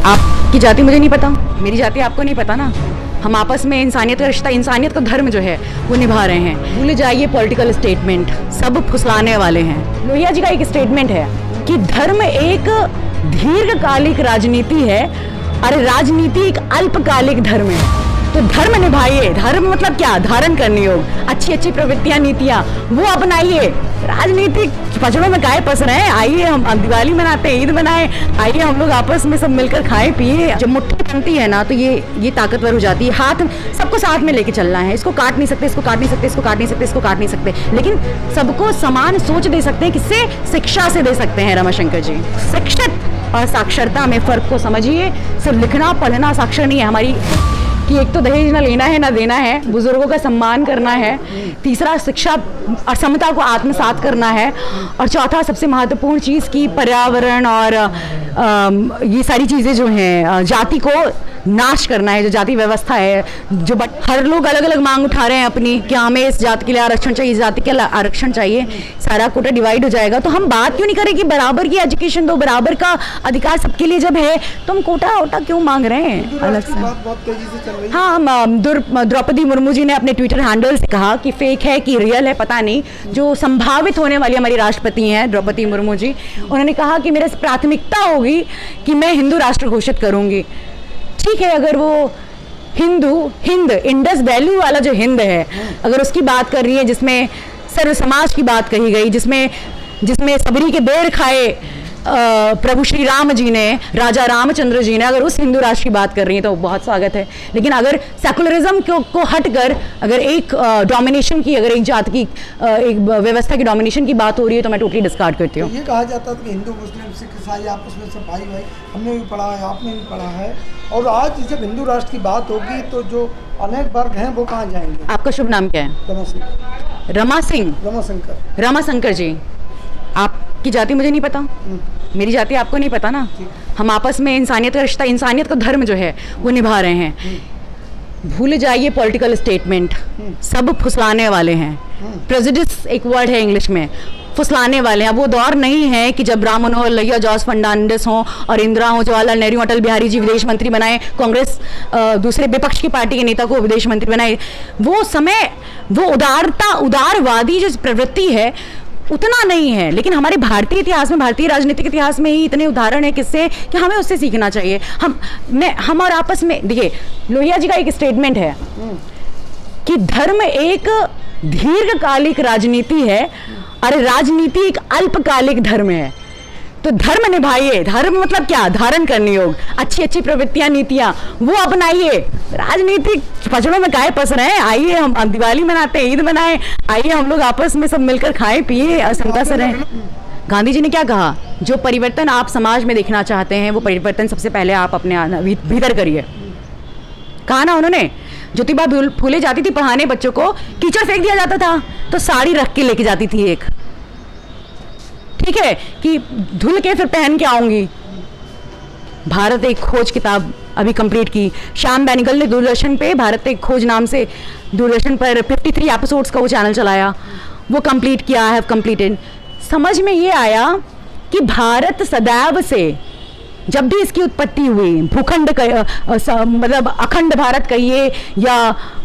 आपकी जाति मुझे नहीं पता, मेरी जाति आपको नहीं पता ना। हम आपस में इंसानियत का रिश्ता, इंसानियत का धर्म जो है वो निभा रहे हैं। भूल जाइए पॉलिटिकल स्टेटमेंट, सब फुसलाने वाले हैं। लोहिया जी का एक स्टेटमेंट है कि धर्म एक दीर्घकालिक राजनीति है और राजनीति एक अल्पकालिक धर्म है। तो धर्म निभाइए, धर्म मतलब क्या, धारण करनी हो, अच्छी अच्छी प्रवृत्तियां नीतियां वो अपनाइए। राजनीतिक पचड़ों में गाय पस रहे हैं, आइए हम दिवाली मनाते हैं, ईद मनाएं, आइए हम लोग आपस में सब मिलकर खाएं पिए। जब मुट्ठी बनती है ना तो ये ताकतवर हो जाती है। हाथ सबको साथ में लेके चलना है, इसको काट नहीं सकते, इसको काट नहीं सकते, इसको काट नहीं सकते, इसको काट नहीं सकते, लेकिन सबको समान सोच दे सकते हैं। किससे? शिक्षा से दे सकते हैं रमाशंकर जी। शिक्षित और साक्षरता में फर्क को समझिए। सिर्फ लिखना पढ़ना साक्षर नहीं है हमारी, कि एक तो दहेज ना लेना है ना देना है, बुजुर्गों का सम्मान करना है, तीसरा शिक्षा और समता को आत्मसात करना है, और चौथा सबसे महत्वपूर्ण चीज़ की पर्यावरण और ये सारी चीज़ें जो हैं जाति को नाश करना है। जो जाति व्यवस्था है, जो हर लोग अलग अलग मांग उठा रहे हैं अपनी, कि हमें इस जाति के लिए आरक्षण चाहिए, इस जाति के लिए आरक्षण चाहिए, सारा कोटा डिवाइड हो जाएगा। तो हम बात क्यों नहीं करें कि बराबर की एजुकेशन दो, बराबर का अधिकार सबके लिए जब है, तो हम कोटा वोटा क्यों मांग रहे हैं अलग से? बहुत तेजी से चल रही है। हाँ, द्रौपदी मुर्मू जी ने अपने ट्विटर हैंडल से कहा कि फेक है कि रियल है पता नहीं, जो संभावित होने वाली हमारी राष्ट्रपति हैं द्रौपदी मुर्मू जी, उन्होंने कहा कि मेरी प्राथमिकता होगी कि मैं हिंदू राष्ट्र घोषित करूंगी। ठीक है, अगर वो हिंद इंडस वैल्यू वाला जो हिंद है, अगर उसकी बात कर रही है, जिसमें सर्व समाज की बात कही गई, जिसमें सबरी के बेर खाए प्रभु श्री राम जी ने, राजा रामचंद्र जी ने, अगर उस हिंदू राष्ट्र की बात कर रही है तो बहुत स्वागत है। लेकिन अगर सेकुलरिज्म को हटकर अगर एक डोमिनेशन की, अगर एक जात की, एक व्यवस्था की डोमिनेशन की बात हो रही है तो मैं टोटली डिस्कार्ड करती हूँ। ये कहा जाता था कि हिंदू मुस्लिम सिख ईसाई आपस में सब भाई भाई, हमने भी पढ़ा है, आपने भी पढ़ा है, और आज जब हिंदू राष्ट्र की बात होगी तो जो अनेक वर्ग हैं वो कहाँ जाएंगे? आपका शुभ नाम क्या है? रमाशंकर जी। आपकी जाति मुझे नहीं पता, मेरी जाति आपको नहीं पता ना। हम आपस में इंसानियत का रिश्ता, इंसानियत का धर्म जो है वो निभा रहे हैं। भूल जाइए पॉलिटिकल स्टेटमेंट, सब फुसलाने वाले हैं। प्रेजुडिस एक वर्ड है इंग्लिश में, फुसलाने वाले हैं। अब वो दौर नहीं है कि जब राम मनोहर लोहिया, जॉर्ज फर्नांडिस हों और इंदिरा हों, जवाहरलाल नेहरू, अटल बिहारी जी विदेश मंत्री बनाए, कांग्रेस दूसरे विपक्ष की पार्टी के नेता को विदेश मंत्री बनाए। वो समय, वो उदारवादी जो प्रवृत्ति है उतना नहीं है। लेकिन हमारे भारतीय इतिहास में, भारतीय राजनीतिक इतिहास में ही इतने उदाहरण है किससे, कि हमें उससे सीखना चाहिए। हम और आपस में देखिए, लोहिया जी का एक स्टेटमेंट है कि धर्म एक दीर्घकालिक राजनीति है और राजनीति एक अल्पकालिक धर्म है। तो धर्म निभाइए, धर्म मतलब क्या, धारण करनी हो, अच्छी अच्छी प्रवृत्तियां नीतियां वो अपनाइए। राजनीतिक पचड़ों में गाय पस रहे हैं, आइए हम दिवाली मनाते हैं, ईद मनाएं, आइए हम लोग आपस में सब मिलकर खाएं पिए और समता से रहें। गांधी जी ने क्या कहा? जो परिवर्तन आप समाज में देखना चाहते हैं वो परिवर्तन सबसे पहले आप अपने भीतर करिए। कहा ना उन्होंने। ज्योतिबा फूले जाती थी पढ़ाने बच्चों को, कीचड़ फेंक दिया जाता था तो साड़ी रख के लेके जाती थी एक, ठीक है, कि धुल के फिर पहन के आऊंगी। भारत एक खोज किताब अभी कंप्लीट की, श्याम बेनेगल ने दूरदर्शन पे भारत एक खोज नाम से दूरदर्शन पर 53 एपिसोड्स का वो चैनल चलाया, वो कंप्लीट किया, हैव कंप्लीटेड। समझ में ये आया कि भारत सदैव से, जब भी इसकी उत्पत्ति हुई, भूखंड मतलब अखंड भारत कहिए या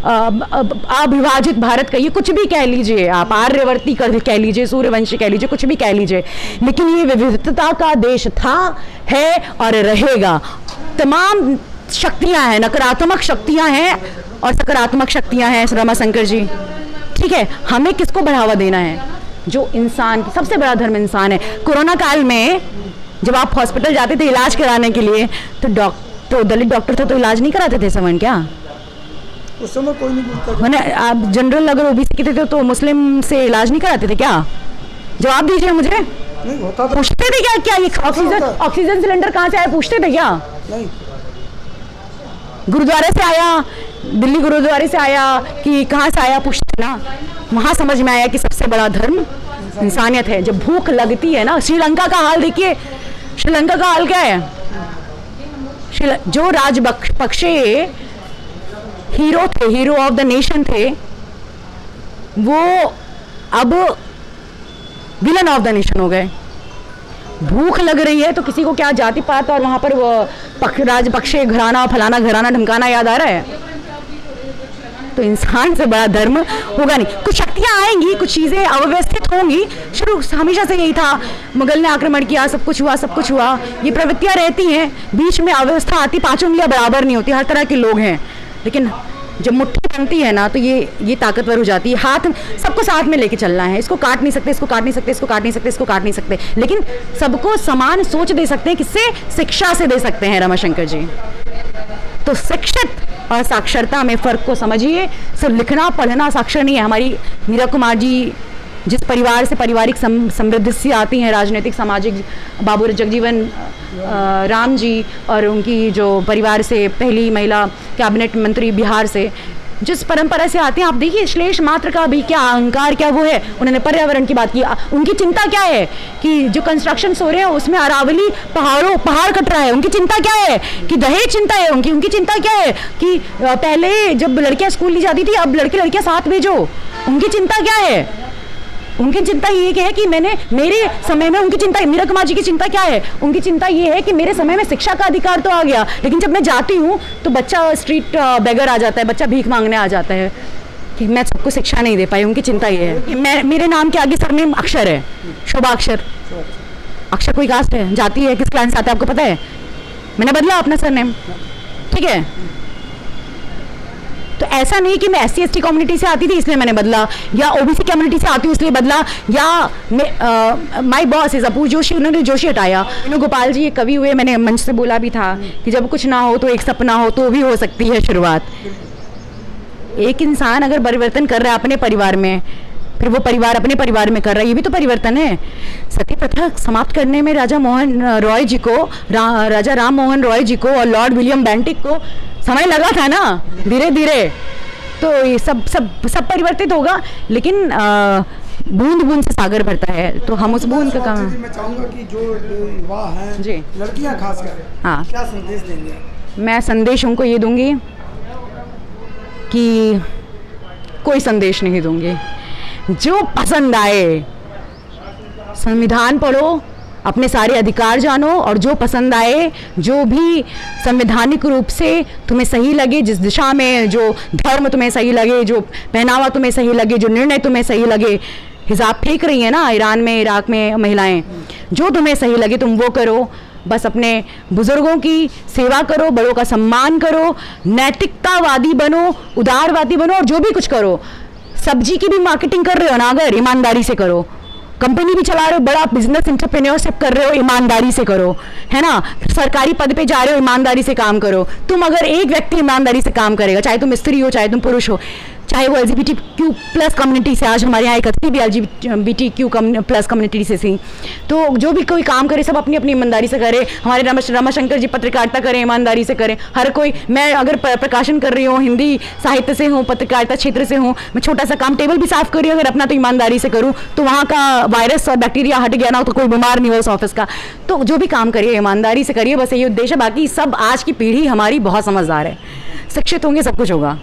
अविभाजित भारत कहिए, कुछ भी कह लीजिए आप, आर्यवर्ती कह लीजिए, सूर्यवंशी कह लीजिए, कुछ भी कह लीजिए, लेकिन ये विविधता का देश था, है और रहेगा। तमाम शक्तियां हैं, नकारात्मक शक्तियां हैं और सकारात्मक शक्तियां हैं रमाशंकर जी, ठीक है। हमें किसको बढ़ावा देना है? जो इंसान, सबसे बड़ा धर्म इंसान है। कोरोना काल में जब आप हॉस्पिटल जाते थे इलाज कराने के लिए तो दलित डॉक्टर थे तो इलाज नहीं कराते थे समन क्या? उस समय कोई नहीं बोलता। मैंने आप जनरल अगर ओबीसी के थे तो मुस्लिम से इलाज नहीं कराते थे क्या? जवाब दीजिए मुझे। नहीं होता था। पूछते थे क्या ये ऑक्सीजन सिलेंडर कहाँ से आया, पूछते थे क्या? नहीं। गुरुद्वारे से आया, दिल्ली गुरुद्वारे से आया कि कहाँ से आया, पूछते ना। वहाँ समझ में आया कि सबसे बड़ा धर्म इंसानियत है। जब भूख लगती है ना, श्रीलंका का हाल देखिए, श्रीलंका का हाल क्या है? जो राजपक्षे हीरो थे, हीरो ऑफ द नेशन थे, वो अब विलन ऑफ द नेशन हो गए। भूख लग रही है तो किसी को क्या जाति पात और वहाँ पर वो राजपक्षे घराना, फलाना घराना, ढमकाना याद आ रहा है? तो इंसान से बड़ा धर्म होगा नहीं। कुछ शक्तियाँ आएंगी, कुछ चीज़ें अव्यवस्थित होंगी, शुरू हमेशा से यही था। मुगल ने आक्रमण किया, सब कुछ हुआ, सब कुछ हुआ, ये प्रवृत्तियाँ रहती हैं, बीच में अव्यवस्था आती, पांचों उंगलियाँ बराबर नहीं होती, हर तरह के लोग हैं। लेकिन जब मुट्ठी बनती है ना तो ये ताकतवर हो जाती है। हाथ सबको साथ में लेके चलना है, इसको काट नहीं सकते, इसको काट नहीं सकते, इसको काट नहीं सकते, इसको काट नहीं सकते, लेकिन सबको समान सोच दे सकते हैं। किससे? शिक्षा से दे सकते हैं रमाशंकर जी। तो शिक्षित और साक्षरता में फ़र्क को समझिए। सिर्फ लिखना पढ़ना साक्षर नहीं है। हमारी मीरा कुमार जी जिस परिवार से पारिवारिक समृद्धि से आती हैं, राजनीतिक सामाजिक, बाबू जगजीवन राम जी और उनकी जो परिवार से पहली महिला कैबिनेट मंत्री बिहार से, जिस परंपरा से आते हैं, आप देखिए श्लेष मात्र का भी क्या अहंकार, क्या वो है। उन्होंने पर्यावरण की बात की। उनकी चिंता क्या है कि जो कंस्ट्रक्शन हो रहे हैं उसमें अरावली पहाड़ कट रहा है, उनकी चिंता क्या है कि दहेज चिंता है उनकी चिंता क्या है कि पहले जब लड़कियां स्कूल नहीं जाती थी अब लड़कियां साथ भेजो, उनकी चिंता क्या है? उनकी चिंता ये है कि मेरे समय में, उनकी चिंता, मीरा कुमार जी की चिंता क्या है? उनकी चिंता ये है कि मेरे समय में शिक्षा का अधिकार तो आ गया, लेकिन जब मैं जाती हूँ तो बच्चा स्ट्रीट बेगर आ जाता है, बच्चा भीख मांगने आ जाता है कि मैं सबको शिक्षा नहीं दे पाई। उनकी चिंता ये है कि मेरे नाम के आगे सरनेम अक्षर है, शोभा अक्षर। अक्षर कोई कास्ट है, जाति है, किस क्लास से आता है आपको पता है? मैंने बदला अपना सरनेम, ठीक है? तो ऐसा नहीं कि मैं SC/ST कम्युनिटी से आती थी इसलिए मैंने बदला, या OBC कम्युनिटी से आती हूँ इसलिए बदला, या माय बॉस इज अपू जोशी, उन्होंने जोशी हटाया। गोपाल जी एक कवि हुए, मैंने मंच से बोला भी था कि जब कुछ ना हो तो एक सपना हो तो भी हो सकती है शुरुआत। एक इंसान अगर परिवर्तन कर रहा है अपने परिवार में, फिर वो परिवार अपने परिवार में कर रहा है, ये भी तो परिवर्तन है। सती प्रथा समाप्त करने में राजा राम मोहन रॉय जी को और लॉर्ड विलियम बेंटिक को समय लगा था ना, धीरे धीरे। तो ये सब परिवर्तित होगा, लेकिन बूंद बूंद से सागर भरता है, तो हम उस बूंद का काम। मैं चाहूँगा कि जो युवा हैं जी, लड़कियाँ खासकर, हाँ, क्या संदेश देंगे? मैं संदेश उनको ये दूंगी कि कोई संदेश नहीं दूंगी, जो पसंद आए संविधान पढ़ो, अपने सारे अधिकार जानो, और जो पसंद आए, जो भी संवैधानिक रूप से तुम्हें सही लगे, जिस दिशा में जो धर्म तुम्हें सही लगे, जो पहनावा तुम्हें सही लगे, जो निर्णय तुम्हें सही लगे। हिजाब फेंक रही है ना ईरान में, इराक में महिलाएं, जो तुम्हें सही लगे तुम वो करो। बस अपने बुजुर्गों की सेवा करो, बड़ों का सम्मान करो, नैतिकतावादी बनो, उदारवादी बनो, और जो भी कुछ करो। सब्जी की भी मार्केटिंग कर रहे हो ना, अगर ईमानदारी से करो। कंपनी भी चला रहे हो, बड़ा बिजनेस एंटरप्रेन्योरशिप कर रहे हो, ईमानदारी से करो, है ना। सरकारी पद पे जा रहे हो, ईमानदारी से काम करो। तुम अगर एक व्यक्ति ईमानदारी से काम करेगा, चाहे तुम स्त्री हो, चाहे तुम पुरुष हो, चाहे वो LGBTQ+ कम्युनिटी से, आज हमारे यहाँ एक अतिथि भी LGBTQ+ कम्युनिटी से थी, तो जो भी कोई काम करे सब अपनी अपनी ईमानदारी से करे। हमारे रमाशंकर जी पत्रकारिता करें, ईमानदारी से करें। हर कोई, मैं अगर प्रकाशन कर रही हूँ, हिंदी साहित्य से हूँ, पत्रकारिता क्षेत्र से हूँ, मैं छोटा सा काम टेबल भी साफ कर रही हूँ, अगर अपना तो ईमानदारी से करूँ, तो वहाँ का वायरस और बैक्टीरिया हट गया ना, तो कोई बीमार नहीं हो उस ऑफिस का। तो जो भी काम करिए ईमानदारी से करिए, बस यही उद्देश्य है। बाकी सब आज की पीढ़ी हमारी बहुत समझदार है, शिक्षित होंगे, सब कुछ होगा।